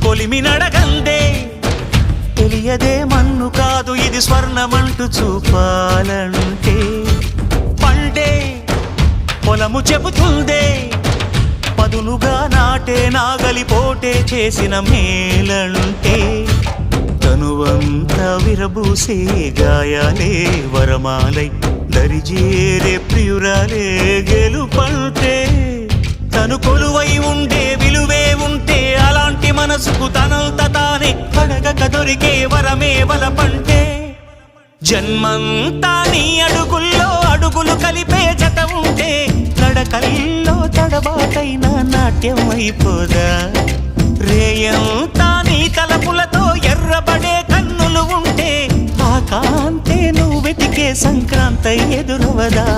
కొలిమి నడగందే తెలియదే మన్ను కాదు ఇది స్వర్ణమంటూ చూపాలంటే పండే పొలము చెబుతుందే పదునుగా నాటే నాగలిపోటే చేసిన మేలంటే తనువంతా విరబూసే గాయాలే వరమాలై దరిజేరే ప్రియురాలే గెలుపంటే తను కొలువై ఉండే విలువే ఉంటే అలాంటి మనసుకు తనంత తానే అడగక దొరికే వరమే వలపంటే జన్మంతా నీ అడుగుల్లో అడుగులు కలిపే జత ఉంటే నడకల్లో తడబాటైన నాట్యం అయిపోదా రేయంతా నీ తలపులతో ఎర్రబడే కన్నులు ఉంటే ఆ కాంతే నువ్వు వెతికే సంక్రాంతి ఎదురవదా